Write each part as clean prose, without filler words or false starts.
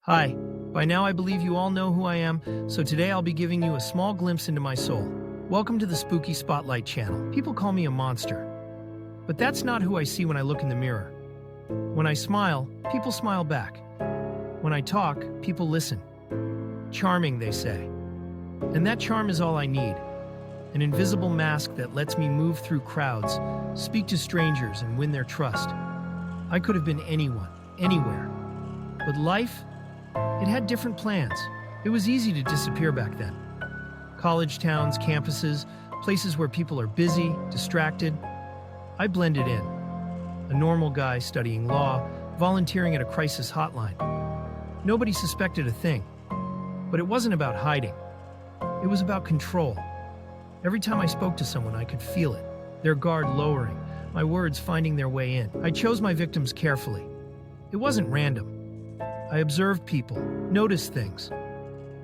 Hi, by now I believe you all know who I am, so today I'll be giving you a small glimpse into my soul. Welcome to the Spooky Spotlight channel. People call me a monster, but that's not who I see when I look in the mirror. When I smile, people smile back. When I talk, people listen. Charming, they say. And that charm is all I need. An invisible mask that lets me move through crowds, speak to strangers, and win their trust. I could have been anyone, anywhere. But life, it had different plans. It was easy to disappear back then. College towns, campuses, places where people are busy, distracted. I blended in. A normal guy studying law, volunteering at a crisis hotline. Nobody suspected a thing. But it wasn't about hiding. It was about control. Every time I spoke to someone, I could feel it. Their guard lowering, my words finding their way in. I chose my victims carefully. It wasn't random. I observed people, noticed things.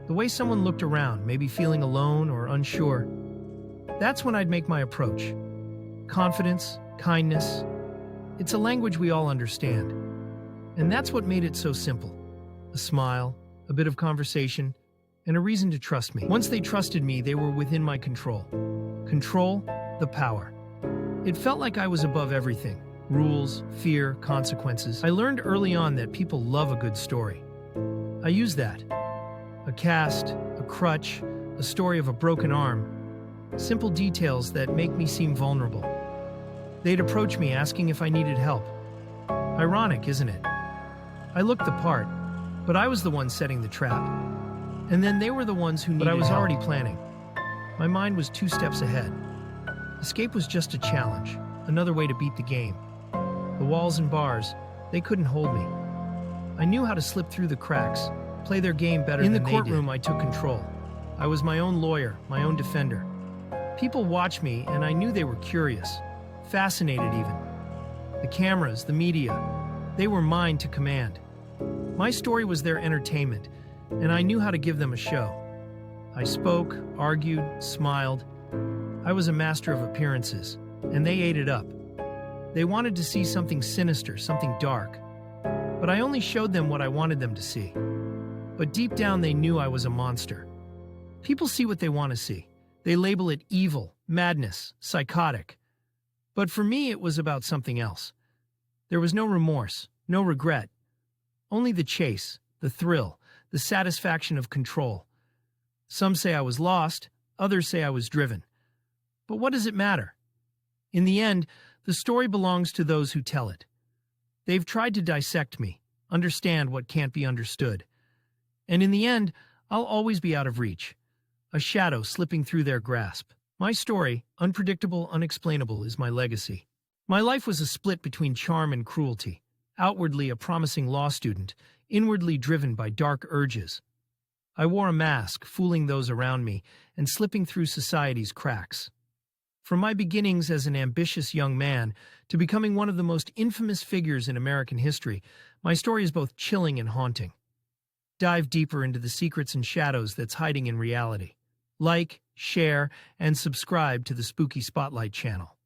The way someone looked around, maybe feeling alone or unsure. That's when I'd make my approach. Confidence, kindness. It's a language we all understand. And that's what made it so simple. A smile, a bit of conversation, and a reason to trust me. Once they trusted me, they were within my control. Control, the power. It felt like I was above everything. Rules, fear, consequences. I learned early on that people love a good story. I used that. A cast, a crutch, a story of a broken arm. Simple details that make me seem vulnerable. They'd approach me asking if I needed help. Ironic, isn't it? I looked the part, but I was the one setting the trap. And then they were the ones who needed help. But I was already planning. My mind was 2 steps ahead. Escape was just a challenge, another way to beat the game. The walls and bars, they couldn't hold me. I knew how to slip through the cracks, play their game better than they did. In the courtroom, I took control. I was my own lawyer, my own defender. People watched me, and I knew they were curious, fascinated even. The cameras, the media, they were mine to command. My story was their entertainment, and I knew how to give them a show. I spoke, argued, smiled. I was a master of appearances, and they ate it up. They wanted to see something sinister, something dark. But I only showed them what I wanted them to see. But deep down they knew I was a monster. People see what they want to see. They label it evil, madness, psychotic. But for me it was about something else. There was no remorse, no regret. Only the chase, the thrill, the satisfaction of control. Some say I was lost, others say I was driven. But what does it matter? In the end, the story belongs to those who tell it. They've tried to dissect me, understand what can't be understood. And in the end, I'll always be out of reach, a shadow slipping through their grasp. My story, unpredictable, unexplainable, is my legacy. My life was a split between charm and cruelty, outwardly a promising law student, inwardly driven by dark urges. I wore a mask, fooling those around me, and slipping through society's cracks. From my beginnings as an ambitious young man to becoming one of the most infamous figures in American history, my story is both chilling and haunting. Dive deeper into the secrets and shadows that's hiding in reality. Like, share, and subscribe to the Spooky Spotlight channel.